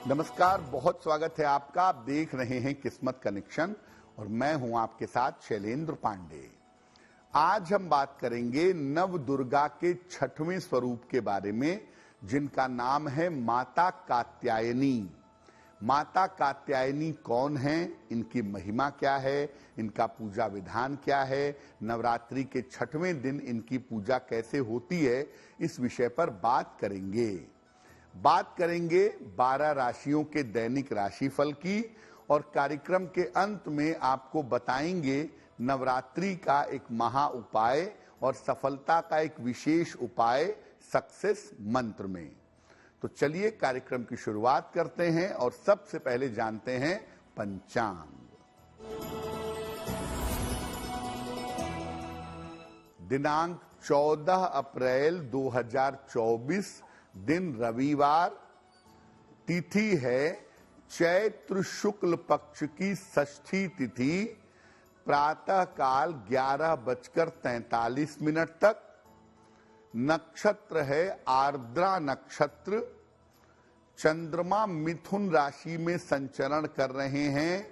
नमस्कार, बहुत स्वागत है आपका। आप देख रहे हैं किस्मत कनेक्शन और मैं हूं आपके साथ शैलेंद्र पांडे। आज हम बात करेंगे नव दुर्गा के छठवें स्वरूप के बारे में, जिनका नाम है माता कात्यायनी। माता कात्यायनी कौन है, इनकी महिमा क्या है, इनका पूजा विधान क्या है, नवरात्रि के छठवें दिन इनकी पूजा कैसे होती है, इस विषय पर बात करेंगे। 12 राशियों के दैनिक राशिफल की और कार्यक्रम के अंत में आपको बताएंगे नवरात्रि का एक महा उपाय और सफलता का एक विशेष उपाय सक्सेस मंत्र में। तो चलिए कार्यक्रम की शुरुआत करते हैं और सबसे पहले जानते हैं पंचांग। दिनांक 14 अप्रैल 2024, दिन रविवार, तिथि है चैत्र शुक्ल पक्ष की षष्ठी तिथि, प्रातः काल 11:43 तक। नक्षत्र है आर्द्रा नक्षत्र। चंद्रमा मिथुन राशि में संचरण कर रहे हैं।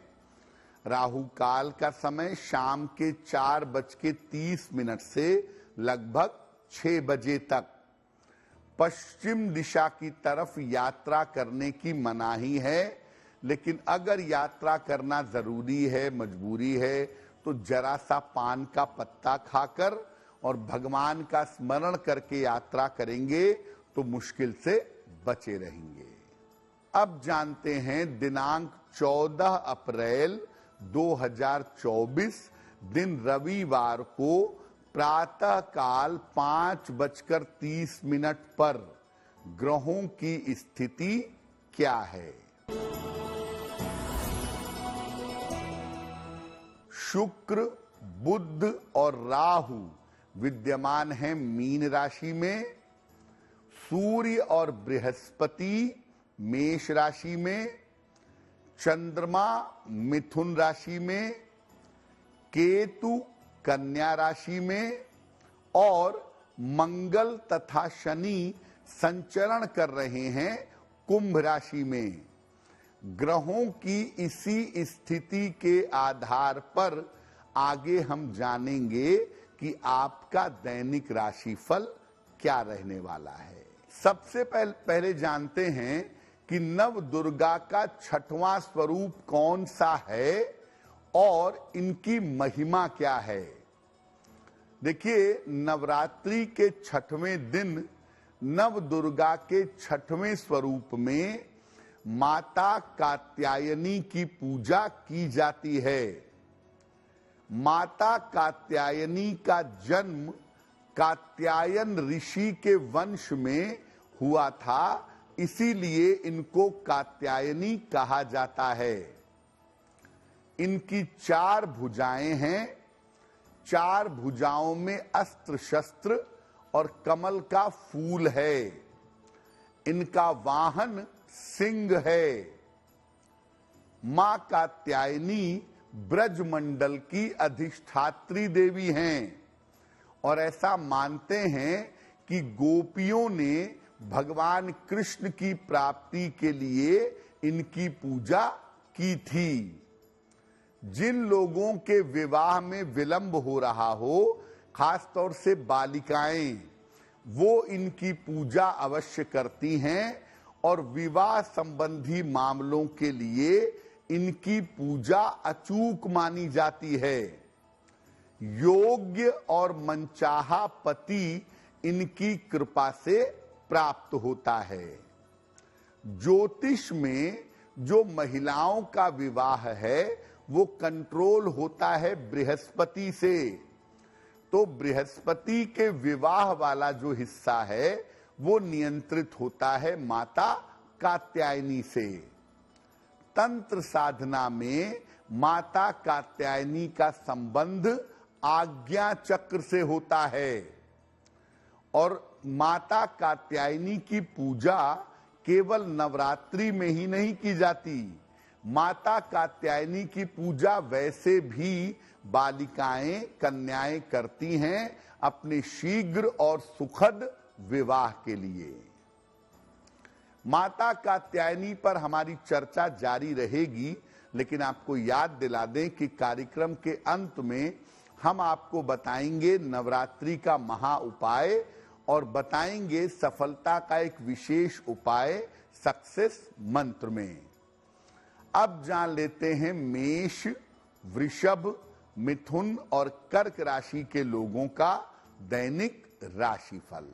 राहु काल का समय शाम के 4:30 से लगभग 6 बजे तक। पश्चिम दिशा की तरफ यात्रा करने की मनाही है, लेकिन अगर यात्रा करना जरूरी है, मजबूरी है, तो जरा सा पान का पत्ता खाकर और भगवान का स्मरण करके यात्रा करेंगे तो मुश्किल से बचे रहेंगे। अब जानते हैं दिनांक 14 अप्रैल 2024, दिन रविवार को प्रातः काल 5:30 पर ग्रहों की स्थिति क्या है। शुक्र, बुध और राहु विद्यमान हैं मीन राशि में। सूर्य और बृहस्पति मेष राशि में। चंद्रमा मिथुन राशि में। केतु कन्या राशि में और मंगल तथा शनि संचरण कर रहे हैं कुंभ राशि में। ग्रहों की इसी स्थिति के आधार पर आगे हम जानेंगे कि आपका दैनिक राशिफल क्या रहने वाला है। सबसे पहले जानते हैं कि नव दुर्गा का छठवां स्वरूप कौन सा है और इनकी महिमा क्या है। देखिए, नवरात्रि के छठवें दिन नव दुर्गा के छठवें स्वरूप में माता कात्यायनी की पूजा की जाती है। माता कात्यायनी का जन्म कात्यायन ऋषि के वंश में हुआ था, इसीलिए इनको कात्यायनी कहा जाता है। इनकी 4 भुजाएं हैं। 4 भुजाओं में अस्त्र शस्त्र और कमल का फूल है। इनका वाहन सिंह है। मां कात्यायनी ब्रजमंडल की अधिष्ठात्री देवी हैं और ऐसा मानते हैं कि गोपियों ने भगवान कृष्ण की प्राप्ति के लिए इनकी पूजा की थी। जिन लोगों के विवाह में विलंब हो रहा हो, खास तौर से बालिकाएं, वो इनकी पूजा अवश्य करती हैं और विवाह संबंधी मामलों के लिए इनकी पूजा अचूक मानी जाती है। योग्य और मनचाहा पति इनकी कृपा से प्राप्त होता है। ज्योतिष में जो महिलाओं का विवाह है वो कंट्रोल होता है बृहस्पति से। तो बृहस्पति के विवाह वाला जो हिस्सा है वो नियंत्रित होता है माता कात्यायनी से। तंत्र साधना में माता कात्यायनी का संबंध आज्ञा चक्र से होता है और माता कात्यायनी की पूजा केवल नवरात्रि में ही नहीं की जाती। माता कात्यायनी की पूजा वैसे भी बालिकाएं, कन्याएं करती हैं अपने शीघ्र और सुखद विवाह के लिए। माता कात्यायनी पर हमारी चर्चा जारी रहेगी, लेकिन आपको याद दिला दें कि कार्यक्रम के अंत में हम आपको बताएंगे नवरात्रि का महा उपाय और बताएंगे सफलता का एक विशेष उपाय सक्सेस मंत्र में। अब जान लेते हैं मेष, वृषभ, मिथुन और कर्क राशि के लोगों का दैनिक राशिफल।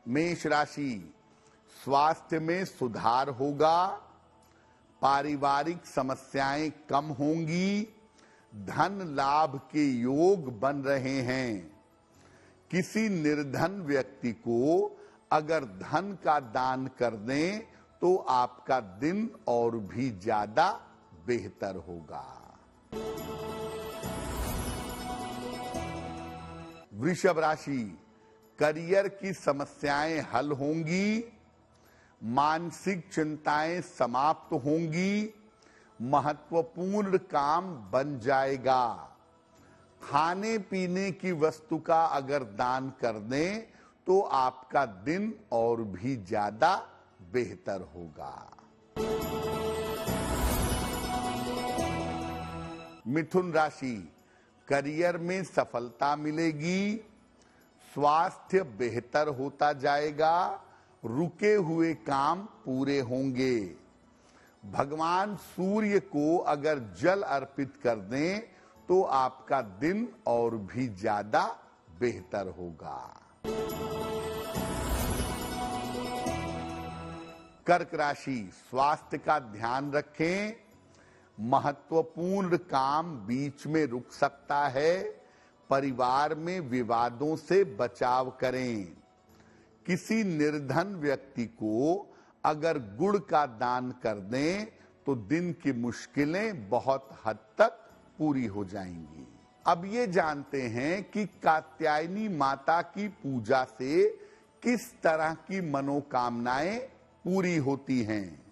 मेष राशि, स्वास्थ्य में सुधार होगा, पारिवारिक समस्याएं कम होंगी, धन लाभ के योग बन रहे हैं। किसी निर्धन व्यक्ति को अगर धन का दान कर दें तो आपका दिन और भी ज्यादा बेहतर होगा। वृषभ राशि, करियर की समस्याएं हल होंगी, मानसिक चिंताएं समाप्त होंगी, महत्वपूर्ण काम बन जाएगा। खाने पीने की वस्तु का अगर दान कर दें तो आपका दिन और भी ज्यादा बेहतर होगा। मिथुन राशि, करियर में सफलता मिलेगी, स्वास्थ्य बेहतर होता जाएगा, रुके हुए काम पूरे होंगे। भगवान सूर्य को अगर जल अर्पित कर दें तो आपका दिन और भी ज्यादा बेहतर होगा। कर्क राशि, स्वास्थ्य का ध्यान रखें, महत्वपूर्ण काम बीच में रुक सकता है, परिवार में विवादों से बचाव करें। किसी निर्धन व्यक्ति को अगर गुड़ का दान कर दें तो दिन की मुश्किलें बहुत हद तक पूरी हो जाएंगी। अब ये जानते हैं कि कात्यायनी माता की पूजा से किस तरह की मनोकामनाएं पूरी होती हैं।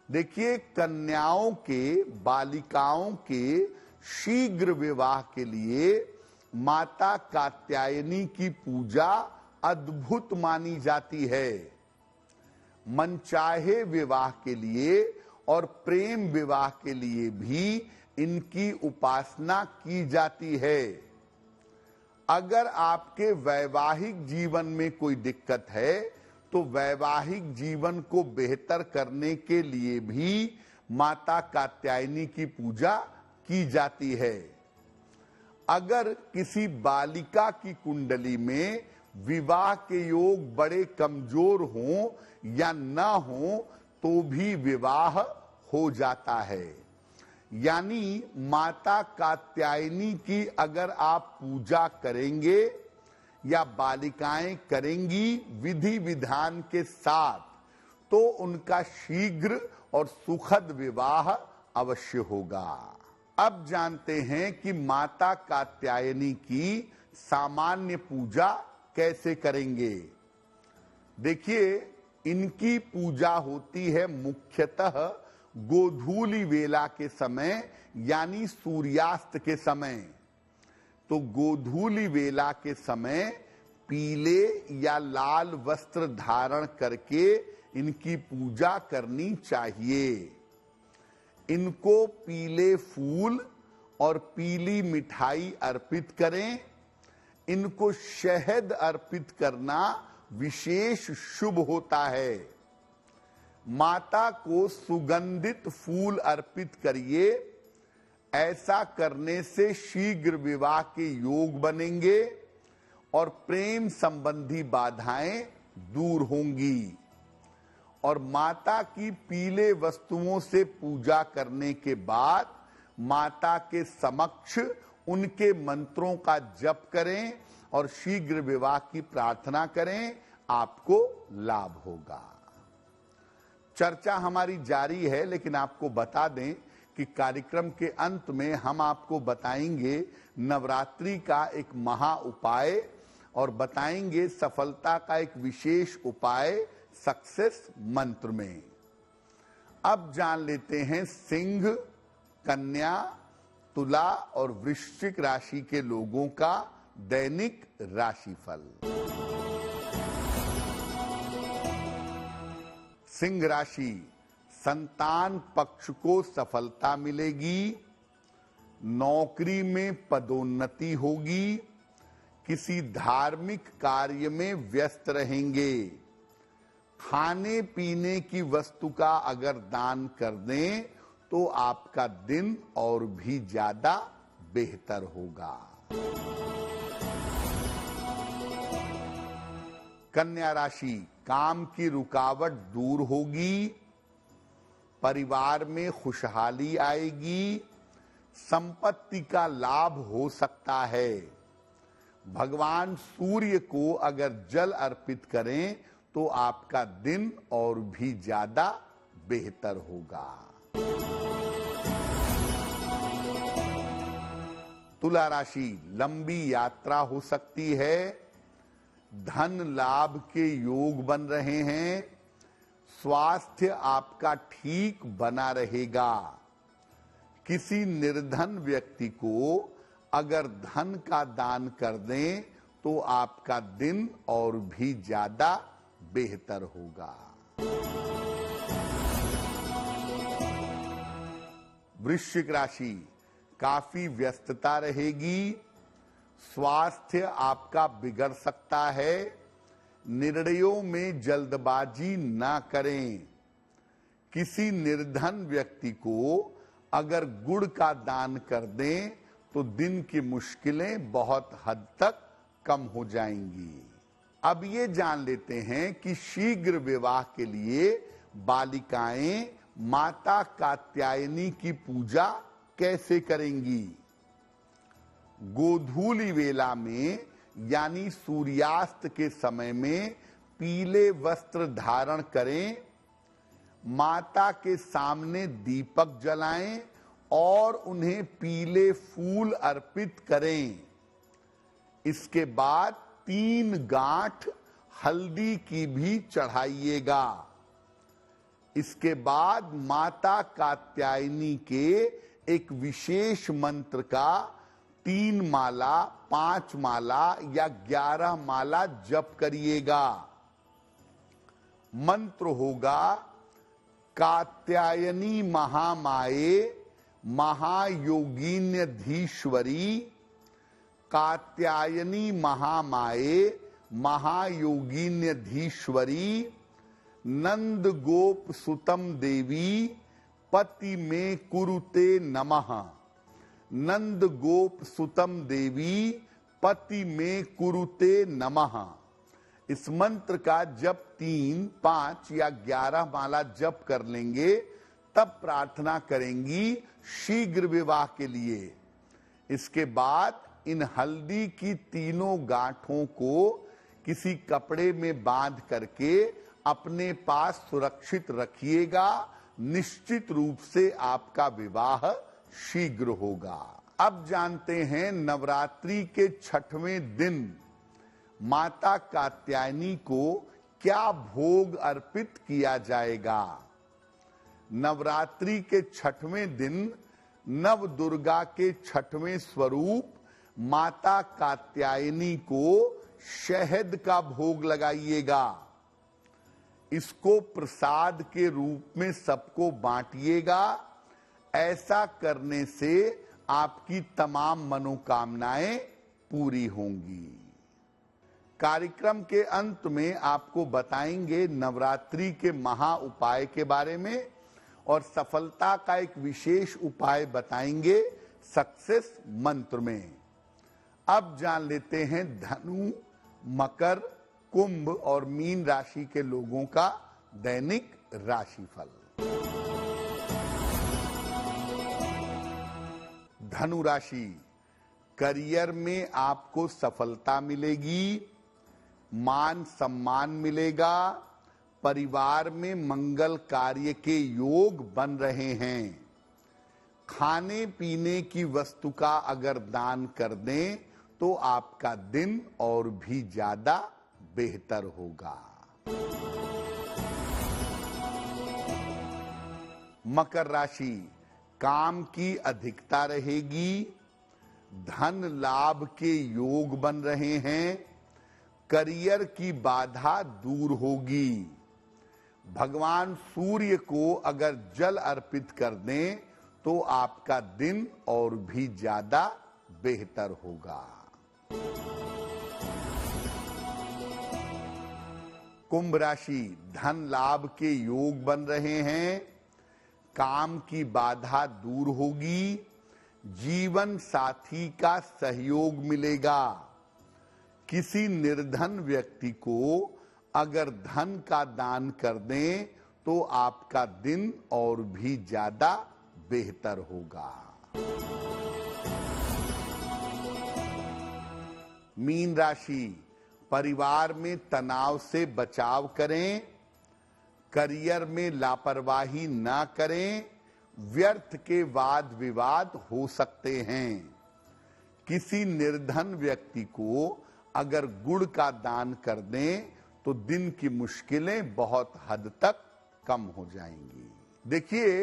देखिए, कन्याओं के, बालिकाओं के शीघ्र विवाह के लिए माता कात्यायनी की पूजा अद्भुत मानी जाती है। मनचाहे विवाह के लिए और प्रेम विवाह के लिए भी इनकी उपासना की जाती है। अगर आपके वैवाहिक जीवन में कोई दिक्कत है तो वैवाहिक जीवन को बेहतर करने के लिए भी माता कात्यायनी की पूजा की जाती है। अगर किसी बालिका की कुंडली में विवाह के योग बड़े कमजोर हों या न हों तो भी विवाह हो जाता है। यानी माता कात्यायनी की अगर आप पूजा करेंगे या बालिकाएं करेंगी विधि विधान के साथ तो उनका शीघ्र और सुखद विवाह अवश्य होगा। अब जानते हैं कि माता कात्यायनी की सामान्य पूजा कैसे करेंगे। देखिए, इनकी पूजा होती है मुख्यतः गोधूली वेला के समय यानी सूर्यास्त के समय। तो गोधूली वेला के समय पीले या लाल वस्त्र धारण करके इनकी पूजा करनी चाहिए। इनको पीले फूल और पीली मिठाई अर्पित करें। इनको शहद अर्पित करना विशेष शुभ होता है। माता को सुगंधित फूल अर्पित करिए। ऐसा करने से शीघ्र विवाह के योग बनेंगे और प्रेम संबंधी बाधाएं दूर होंगी। और माता की पीले वस्तुओं से पूजा करने के बाद माता के समक्ष उनके मंत्रों का जप करें और शीघ्र विवाह की प्रार्थना करें, आपको लाभ होगा। चर्चा हमारी जारी है, लेकिन आपको बता दें कि कार्यक्रम के अंत में हम आपको बताएंगे नवरात्रि का एक महा उपाय और बताएंगे सफलता का एक विशेष उपाय सक्सेस मंत्र में। अब जान लेते हैं सिंह, कन्या, तुला और वृश्चिक राशि के लोगों का दैनिक राशिफल। सिंह राशि, संतान पक्ष को सफलता मिलेगी, नौकरी में पदोन्नति होगी, किसी धार्मिक कार्य में व्यस्त रहेंगे। खाने पीने की वस्तु का अगर दान कर दें तो आपका दिन और भी ज्यादा बेहतर होगा। कन्या राशि, काम की रुकावट दूर होगी, परिवार में खुशहाली आएगी, संपत्ति का लाभ हो सकता है। भगवान सूर्य को अगर जल अर्पित करें तो आपका दिन और भी ज्यादा बेहतर होगा। तुला राशि, लंबी यात्रा हो सकती है, धन लाभ के योग बन रहे हैं, स्वास्थ्य आपका ठीक बना रहेगा। किसी निर्धन व्यक्ति को अगर धन का दान कर दें तो आपका दिन और भी ज्यादा बेहतर होगा। वृश्चिक राशि, काफी व्यस्तता रहेगी, स्वास्थ्य आपका बिगड़ सकता है, निर्णयों में जल्दबाजी ना करें। किसी निर्धन व्यक्ति को अगर गुड़ का दान कर दें तो दिन की मुश्किलें बहुत हद तक कम हो जाएंगी। अब ये जान लेते हैं कि शीघ्र विवाह के लिए बालिकाएं माता कात्यायनी की पूजा कैसे करेंगी। गोधूली वेला में यानी सूर्यास्त के समय में पीले वस्त्र धारण करें, माता के सामने दीपक जलाएं और उन्हें पीले फूल अर्पित करें। इसके बाद 3 गांठ हल्दी की भी चढ़ाइएगा। इसके बाद माता कात्यायनी के एक विशेष मंत्र का 3 माला, 5 माला या 11 माला जप करिएगा। मंत्र होगा, कात्यायनी महामाये महायोगिन्यधीश्वरी, कात्यायनी महामाये महायोगिन्यधीश्वरी, नंद गोप सुतम देवी पति में कुरुते नमः। नंद गोप सुतम देवी पति में कुरुते नमः। इस मंत्र का जब 3, 5 या 11 माला जप कर लेंगे तब प्रार्थना करेंगी शीघ्र विवाह के लिए। इसके बाद इन हल्दी की 3 गांठों को किसी कपड़े में बांध करके अपने पास सुरक्षित रखिएगा। निश्चित रूप से आपका विवाह शीघ्र होगा। अब जानते हैं नवरात्रि के 6वें दिन माता कात्यायनी को क्या भोग अर्पित किया जाएगा। नवरात्रि के 6वें दिन नव दुर्गा के 6वें स्वरूप माता कात्यायनी को शहद का भोग लगाइएगा। इसको प्रसाद के रूप में सबको बांटिएगा। ऐसा करने से आपकी तमाम मनोकामनाएं पूरी होंगी। कार्यक्रम के अंत में आपको बताएंगे नवरात्रि के महा उपाय के बारे में और सफलता का एक विशेष उपाय बताएंगे सक्सेस मंत्र में। अब जान लेते हैं धनु, मकर, कुंभ और मीन राशि के लोगों का दैनिक राशिफल। धनु राशि, करियर में आपको सफलता मिलेगी, मान सम्मान मिलेगा, परिवार में मंगल कार्य के योग बन रहे हैं। खाने पीने की वस्तु का अगर दान कर दें तो आपका दिन और भी ज्यादा बेहतर होगा। मकर राशि, काम की अधिकता रहेगी, धन लाभ के योग बन रहे हैं। करियर की बाधा दूर होगी। भगवान सूर्य को अगर जल अर्पित कर दें तो आपका दिन और भी ज्यादा बेहतर होगा। कुंभ राशि, धन लाभ के योग बन रहे हैं। काम की बाधा दूर होगी। जीवन साथी का सहयोग मिलेगा। किसी निर्धन व्यक्ति को अगर धन का दान कर दें तो आपका दिन और भी ज्यादा बेहतर होगा। मीन राशि, परिवार में तनाव से बचाव करें। करियर में लापरवाही ना करें। व्यर्थ के वाद विवाद हो सकते हैं। किसी निर्धन व्यक्ति को अगर गुड़ का दान कर दें तो दिन की मुश्किलें बहुत हद तक कम हो जाएंगी। देखिए,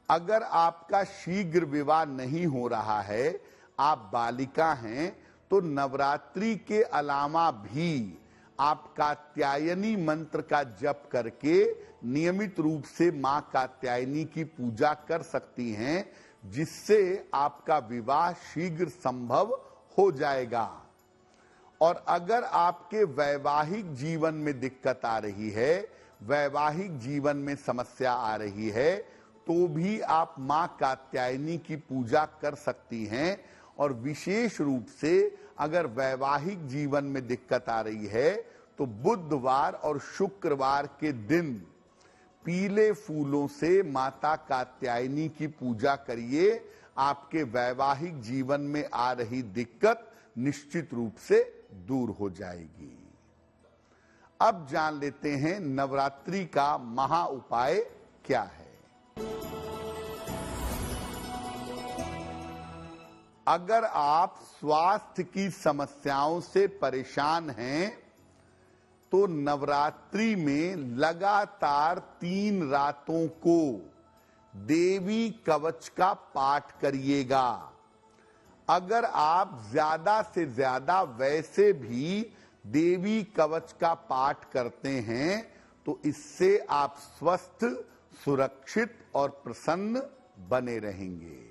अगर आपका शीघ्र विवाह नहीं हो रहा है, आप बालिका हैं, तो नवरात्रि के अलावा भी आप कात्यायनी मंत्र का जप करके नियमित रूप से मां कात्यायनी की पूजा कर सकती हैं, जिससे आपका विवाह शीघ्र संभव हो जाएगा। और अगर आपके वैवाहिक जीवन में दिक्कत आ रही है, वैवाहिक जीवन में समस्या आ रही है, तो भी आप मां कात्यायनी की पूजा कर सकती हैं। और विशेष रूप से अगर वैवाहिक जीवन में दिक्कत आ रही है तो बुधवार और शुक्रवार के दिन पीले फूलों से माता कात्यायनी की पूजा करिए। आपके वैवाहिक जीवन में आ रही दिक्कत निश्चित रूप से दूर हो जाएगी। अब जान लेते हैं नवरात्रि का महा उपाय क्या है। अगर आप स्वास्थ्य की समस्याओं से परेशान हैं तो नवरात्रि में लगातार 3 रातों को देवी कवच का पाठ करिएगा। अगर आप ज्यादा से ज्यादा वैसे भी देवी कवच का पाठ करते हैं तो इससे आप स्वस्थ, सुरक्षित और प्रसन्न बने रहेंगे।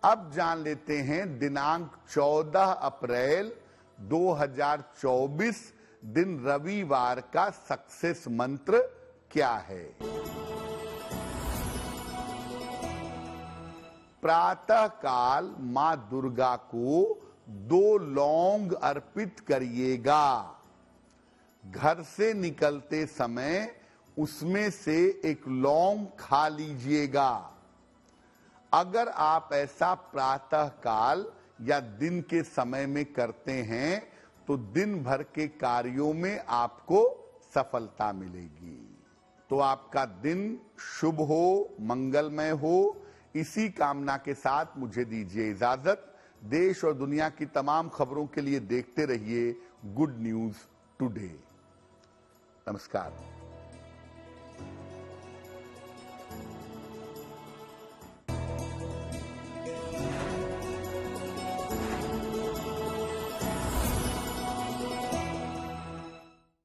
अब जान लेते हैं दिनांक 14 अप्रैल 2024 दिन रविवार का सक्सेस मंत्र क्या है। प्रातः काल मां दुर्गा को 2 लौंग अर्पित करिएगा। घर से निकलते समय उसमें से एक लौंग खा लीजिएगा। अगर आप ऐसा प्रातः काल या दिन के समय में करते हैं तो दिन भर के कार्यों में आपको सफलता मिलेगी। तो आपका दिन शुभ हो, मंगलमय हो, इसी कामना के साथ मुझे दीजिए इजाजत। देश और दुनिया की तमाम खबरों के लिए देखते रहिए गुड न्यूज टुडे। नमस्कार।